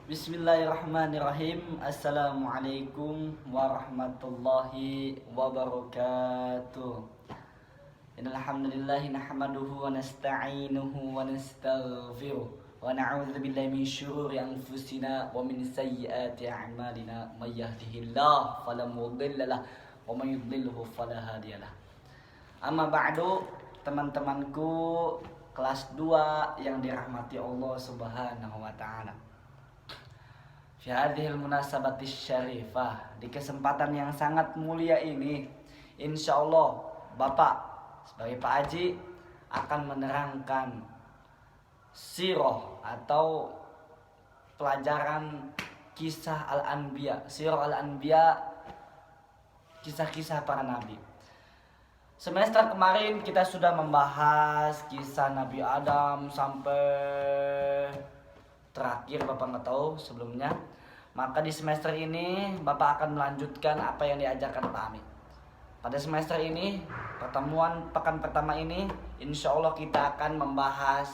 Bismillahirrahmanirrahim. Assalamualaikum warahmatullahi wabarakatuh. Innal hamdalillah nahmaduhu wa nasta'inuhu wa nastaghfiruh wa na'udzu billahi min syururi anfusina wa min sayyiati a'malina. May yahdihillahu fala mudilla lahu wa may yudlilhu fala hadiyalah. Amma ba'du, teman-temanku kelas 2 yang dirahmati Allah Subhanahu wa taala. Fi hadhil munasabatis syarifah, di kesempatan yang sangat mulia ini, insya Allah Bapak sebagai Pak Haji akan menerangkan sirah atau pelajaran kisah Al-Anbiya. Sirah Al-Anbiya, kisah-kisah para nabi. Semester kemarin kita sudah membahas kisah Nabi Adam sampai terakhir, Bapak nggak tahu sebelumnya. Maka di semester ini Bapak akan melanjutkan apa yang diajarkan Pak Amin. Pada semester ini, pertemuan pekan pertama ini, insya Allah kita akan membahas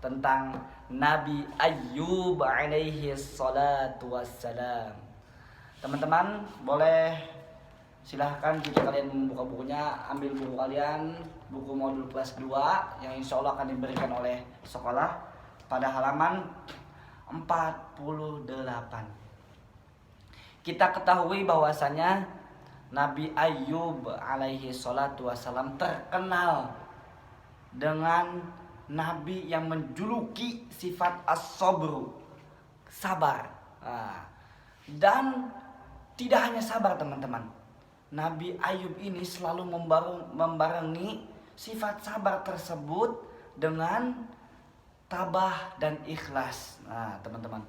tentang Nabi Ayyub alaihi salatu wassalam. Teman-teman boleh silahkan jika kalian membuka bukunya, ambil buku kalian, buku modul kelas 2 yang insya Allah akan diberikan oleh sekolah pada halaman 48. Kita ketahui bahwasanya Nabi Ayyub alaihi salatu wassalam terkenal dengan nabi yang menjuluki sifat as-sabru, sabar. Dan tidak hanya sabar, teman-teman. Nabi Ayyub ini selalu membarengi sifat sabar tersebut dengan tabah dan ikhlas. Nah, teman-teman,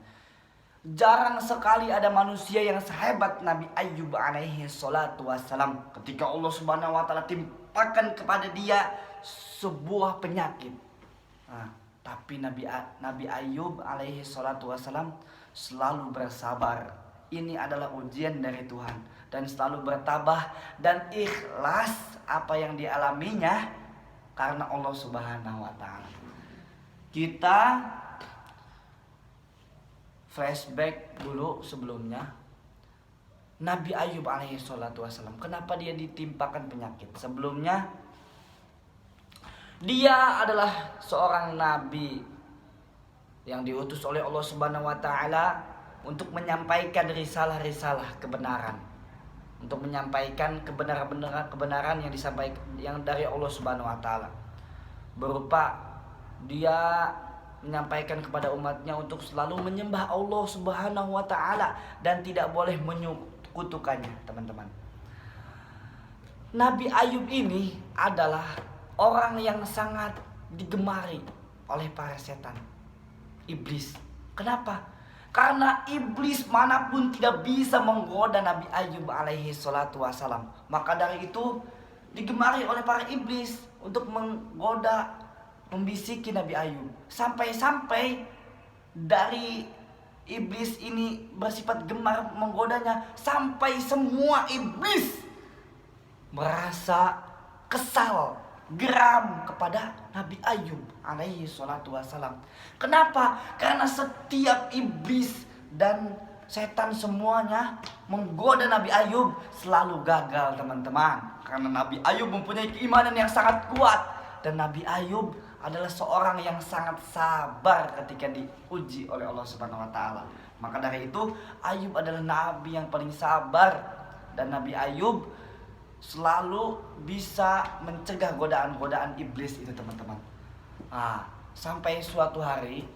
jarang sekali ada manusia yang sehebat Nabi Ayyub alaihi salatu wassalam ketika Allah Subhanahu wa taala timpakan kepada dia sebuah penyakit. Nah, tapi Nabi Ayyub alaihi salatu wassalam selalu bersabar. Ini adalah ujian dari Tuhan, dan selalu bertabah dan ikhlas apa yang dialaminya karena Allah Subhanahu wa taala. Kita flashback dulu sebelumnya. Nabi Ayyub alaihi salatu wassalam, kenapa dia ditimpakan penyakit? Sebelumnya dia adalah seorang nabi yang diutus oleh Allah Subhanahu wa taala untuk menyampaikan risalah-risalah kebenaran, untuk menyampaikan kebenaran yang disampaikan yang dari Allah Subhanahu wa taala, berupa dia menyampaikan kepada umatnya untuk selalu menyembah Allah Subhanahu wa taala dan tidak boleh menyekutukannya, teman-teman. Nabi Ayyub ini adalah orang yang sangat digemari oleh para setan, iblis. Kenapa? Karena iblis manapun tidak bisa menggoda Nabi Ayyub alaihi salatu wassalam. Maka dari itu digemari oleh para iblis untuk menggoda, membisiki Nabi Ayyub. Sampai-sampai dari iblis ini bersifat gemar menggodanya, sampai semua iblis merasa kesal, geram kepada Nabi Ayyub alaihi salatu wassalam. Kenapa? Karena setiap iblis dan setan semuanya menggoda Nabi Ayyub selalu gagal, teman-teman. Karena Nabi Ayyub mempunyai keimanan yang sangat kuat, dan Nabi Ayyub adalah seorang yang sangat sabar ketika diuji oleh Allah Subhanahu wa taala. Maka dari itu Ayyub adalah nabi yang paling sabar, dan Nabi Ayyub selalu bisa mencegah godaan-godaan iblis itu, teman-teman. Sampai suatu hari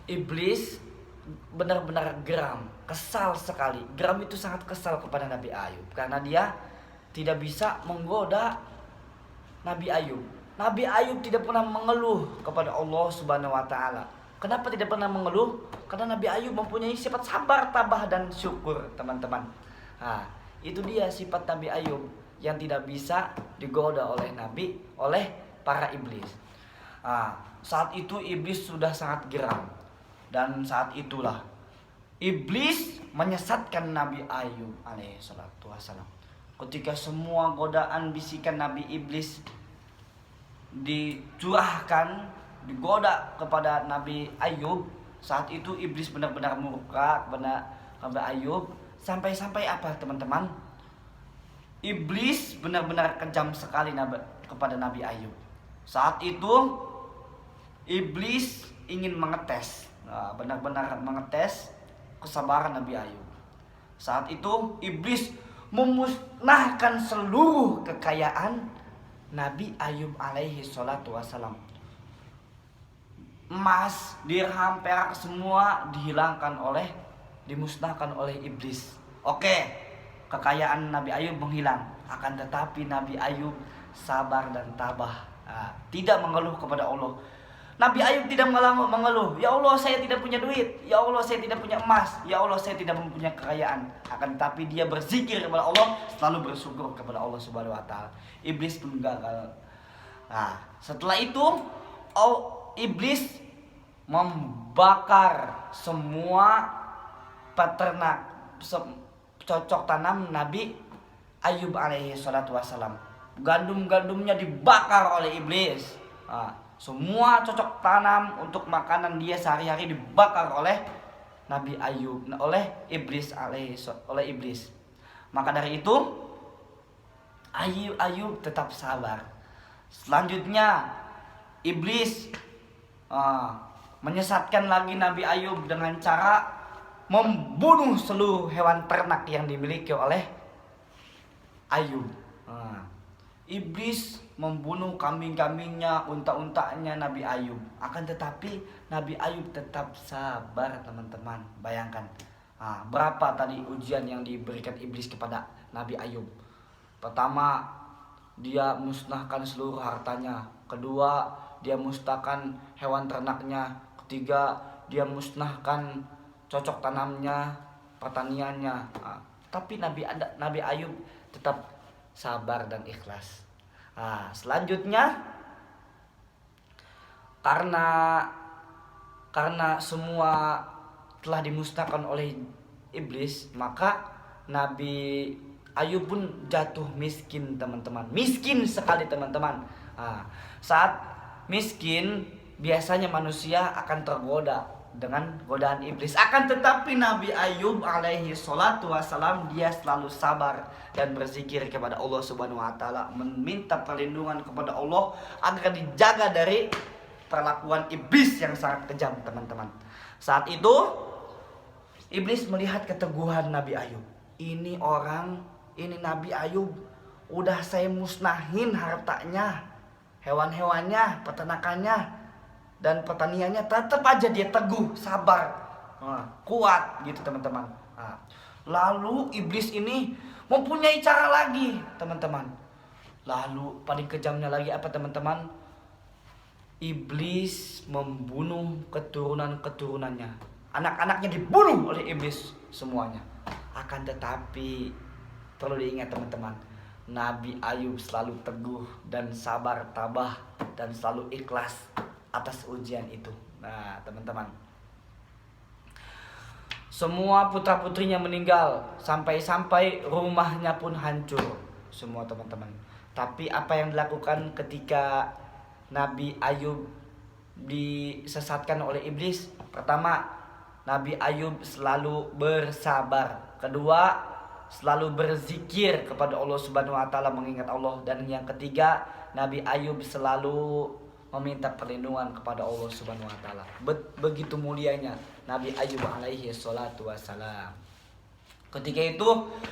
iblis benar-benar geram, kesal sekali. Geram itu sangat kesal kepada Nabi Ayyub karena dia tidak bisa menggoda Nabi Ayyub. Nabi Ayyub tidak pernah mengeluh kepada Allah Subhanahu wa taala. Kenapa tidak pernah mengeluh? Karena Nabi Ayyub mempunyai sifat sabar, tabah dan syukur, teman-teman. Itu dia sifat Nabi Ayyub yang tidak bisa digoda oleh para iblis. Saat itu iblis sudah sangat geram, dan saat itulah iblis menyesatkan Nabi Ayyub alaihi salatu wassalam. Ketika semua godaan bisikan Nabi iblis dicurahkan digoda kepada Nabi Ayub. Saat itu iblis benar-benar murka kepada Nabi Ayub. Sampai-sampai apa teman-teman? Iblis benar-benar kejam sekali kepada Nabi Ayub. Saat itu iblis ingin mengetes, benar-benar mengetes kesabaran Nabi Ayub. Saat itu iblis memusnahkan seluruh kekayaan Nabi Ayub alaihi salatu wassalam. Emas, dirham, perak semua dimusnahkan oleh iblis. Oke, kekayaan Nabi Ayub menghilang. Akan tetapi Nabi Ayub sabar dan tabah, tidak mengeluh kepada Allah. Nabi Ayub tidak mengeluh, ya Allah saya tidak punya duit, ya Allah saya tidak punya emas, ya Allah saya tidak mempunyai kekayaan. Akan tetapi dia berzikir kepada Allah, selalu bersyukur kepada Allah Subhanahu wa taala. Iblis pun gagal. Nah, setelah itu iblis membakar semua peternak cocok tanam Nabi Ayub alaihi salatu wassalam. Gandum-gandumnya dibakar oleh iblis. Semua cocok tanam untuk makanan dia sehari-hari dibakar oleh Nabi Ayub, oleh iblis. Maka dari itu Ayub tetap sabar. Selanjutnya iblis menyesatkan lagi Nabi Ayub dengan cara membunuh seluruh hewan ternak yang dimiliki oleh Ayub. Iblis membunuh kambing-kambingnya, unta-untanya Nabi Ayub. Akan tetapi Nabi Ayub tetap sabar teman-teman. Bayangkan berapa tadi ujian yang diberikan iblis kepada Nabi Ayub. Pertama, dia musnahkan seluruh hartanya. Kedua, dia musnahkan hewan ternaknya. Ketiga, dia musnahkan cocok tanamnya, pertaniannya. Tapi Nabi Ayub tetap sabar dan ikhlas. Selanjutnya karena semua telah dimusnahkan oleh iblis, maka Nabi Ayub pun jatuh miskin teman-teman. Miskin sekali teman-teman. Saat miskin biasanya manusia akan tergoda dengan godaan iblis. Akan tetapi Nabi Ayub alaihi salatu wassalam dia selalu sabar dan berzikir kepada Allah Subhanahu wa taala, meminta perlindungan kepada Allah agar dijaga dari perlakuan iblis yang sangat kejam teman-teman. Saat itu iblis melihat keteguhan Nabi Ayub. Ini Nabi Ayub udah saya musnahin hartanya, hewan-hewannya, peternakannya dan pertaniannya, tetap aja dia teguh, sabar, kuat gitu teman-teman. Lalu iblis ini mempunyai cara lagi teman-teman. Lalu paling kejamnya lagi apa teman-teman? Iblis membunuh keturunan-keturunannya. Anak-anaknya dibunuh oleh iblis semuanya. Akan tetapi perlu diingat teman-teman, Nabi Ayub selalu teguh dan sabar, tabah dan selalu ikhlas atas ujian itu. Nah teman-teman, semua putra-putrinya meninggal, sampai-sampai rumahnya pun hancur semua teman-teman. Tapi apa yang dilakukan ketika Nabi Ayub disesatkan oleh iblis? Pertama, Nabi Ayub selalu bersabar. Kedua, selalu berzikir kepada Allah Subhanahu wa taala, mengingat Allah. Dan yang ketiga, Nabi Ayub selalu meminta perlindungan kepada Allah Subhanahu wa taala. Begitu mulianya Nabi Ayub alaihi salatu wassalam. Ketika itu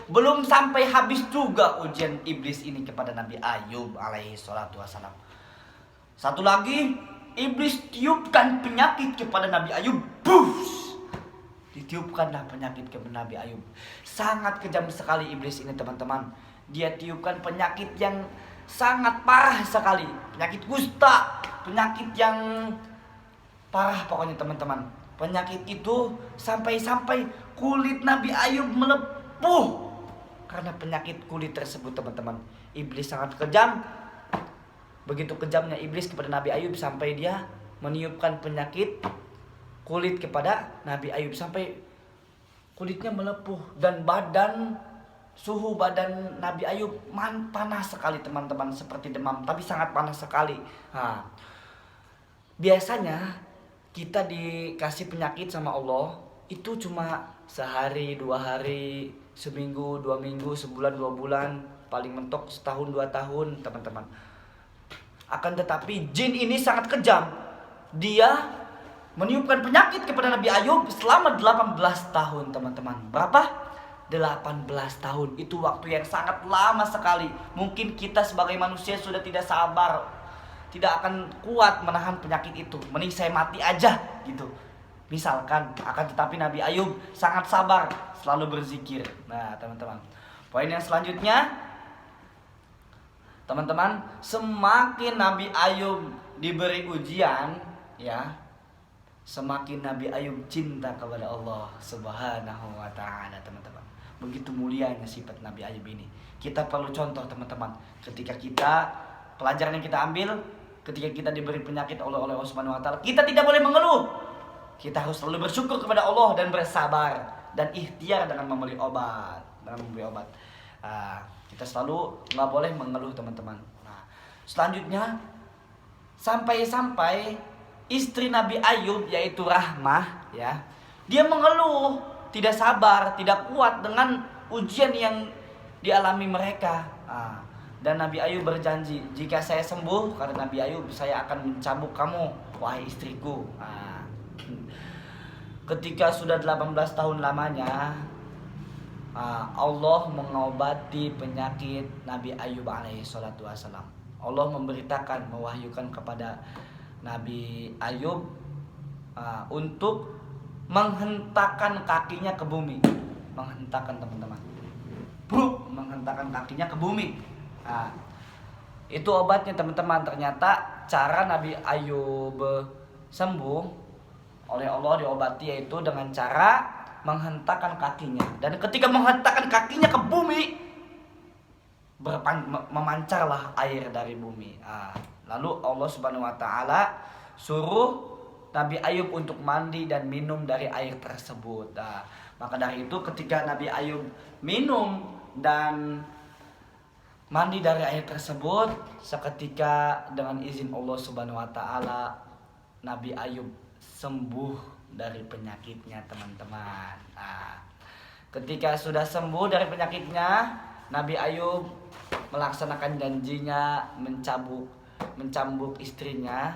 belum sampai habis juga ujian iblis ini kepada Nabi Ayub alaihi salatu wassalam. Satu lagi, iblis tiupkan penyakit kepada Nabi Ayub. Bus! Ditiupkanlah penyakit kepada Nabi Ayub. Sangat kejam sekali iblis ini teman-teman. Dia tiupkan penyakit yang sangat parah sekali. Penyakit kusta, penyakit yang parah pokoknya teman-teman. Penyakit itu sampai-sampai kulit Nabi Ayub melepuh karena penyakit kulit tersebut teman-teman. Iblis sangat kejam. Begitu kejamnya iblis kepada Nabi Ayub sampai dia meniupkan penyakit kulit kepada Nabi Ayub sampai kulitnya melepuh dan suhu badan Nabi Ayub panas sekali teman-teman, seperti demam, tapi sangat panas sekali. Biasanya kita dikasih penyakit sama Allah itu cuma sehari, 2 hari, seminggu, 2 minggu, sebulan, 2 bulan, paling mentok setahun, 2 tahun, teman-teman. Akan tetapi jin ini sangat kejam. Dia meniupkan penyakit kepada Nabi Ayub selama 18 tahun, teman-teman. Berapa? 18 tahun. Itu waktu yang sangat lama sekali. Mungkin kita sebagai manusia sudah tidak sabar, tidak akan kuat menahan penyakit itu. Mending saya mati aja gitu. Misalkan. Akan tetapi Nabi Ayub sangat sabar, selalu berzikir. Nah, teman-teman. Poin yang selanjutnya, teman-teman, semakin Nabi Ayub diberi ujian, ya, semakin Nabi Ayub cinta kepada Allah Subhanahu wa taala, teman-teman. Begitu mulianya sifat Nabi Ayub ini. Kita perlu contoh, teman-teman. Ketika kita, pelajaran yang kita ambil, ketika kita diberi penyakit oleh Allah Subhanahu wa taala, kita tidak boleh mengeluh. Kita harus selalu bersyukur kepada Allah dan bersabar dan ikhtiar dengan membeli obat, kita selalu nggak boleh mengeluh, teman-teman. Nah, selanjutnya sampai istri Nabi Ayub yaitu Rahmah, ya, dia mengeluh, tidak sabar, tidak kuat dengan ujian yang dialami mereka. Dan Nabi Ayub berjanji, jika saya sembuh, kata Nabi Ayub, saya akan mencambuk kamu, wahai istriku. Ketika sudah 18 tahun lamanya, Allah mengobati penyakit Nabi Ayub alaihi salatu wassalam. Allah memberitakan, mewahyukan kepada Nabi Ayub untuk menghentakkan kakinya ke bumi. Menghentakkan, teman-teman. Menghentakkan kakinya ke bumi. Itu obatnya, teman-teman. Ternyata cara Nabi Ayub sembuh oleh Allah, diobati, yaitu dengan cara menghentakkan kakinya. Dan ketika menghentakkan kakinya ke bumi, memancarlah air dari bumi. Lalu Allah Subhanahu wa taala suruh Nabi Ayub untuk mandi dan minum dari air tersebut. Maka dari itu ketika Nabi Ayub minum dan mandi dari air tersebut, seketika dengan izin Allah Subhanahu wa taala Nabi Ayub sembuh dari penyakitnya, teman-teman. Ketika sudah sembuh dari penyakitnya, Nabi Ayub melaksanakan janjinya mencambuk istrinya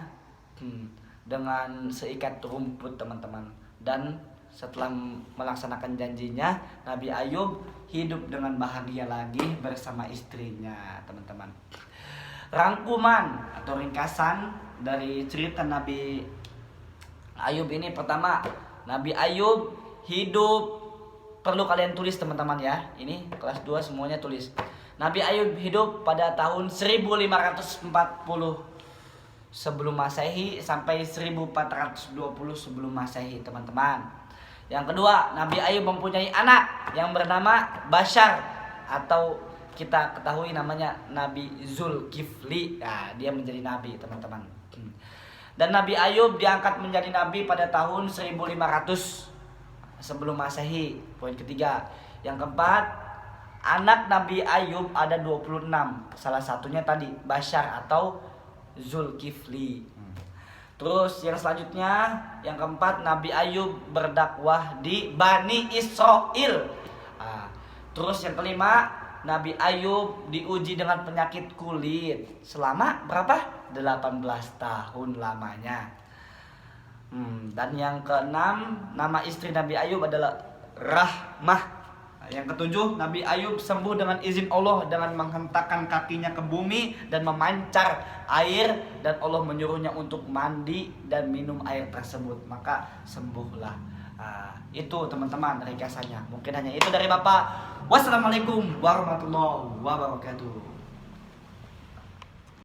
dengan seikat rumput, teman-teman. Dan setelah melaksanakan janjinya, Nabi Ayub hidup dengan bahagia lagi bersama istrinya, teman-teman. Rangkuman atau ringkasan dari cerita Nabi Ayub ini, pertama, Nabi Ayub hidup, perlu kalian tulis, teman-teman, ya. Ini kelas 2 semuanya tulis. Nabi Ayub hidup pada tahun 1540 sebelum Masehi sampai 1420 sebelum Masehi, teman-teman. Yang kedua, Nabi Ayub mempunyai anak yang bernama Bashar, atau kita ketahui namanya Nabi Zulkifli. Dia menjadi nabi, teman-teman. Dan Nabi Ayub diangkat menjadi nabi pada tahun 1500 sebelum Masehi. Poin ketiga. Yang keempat, anak Nabi Ayub ada 26. Salah satunya tadi Bashar atau Zulkifli. Terus yang selanjutnya, yang keempat, Nabi Ayub berdakwah di Bani Israel. Terus yang kelima, Nabi Ayub diuji dengan penyakit kulit selama berapa? 18 tahun lamanya. Dan yang keenam, nama istri Nabi Ayub adalah Rahmah. Yang ketujuh, Nabi Ayub sembuh dengan izin Allah dengan menghentakkan kakinya ke bumi dan memancar air, dan Allah menyuruhnya untuk mandi dan minum air tersebut, maka sembuhlah. Itu, teman-teman, ringkasannya. Mungkin hanya itu dari Bapak. Wassalamualaikum warahmatullahi wabarakatuh.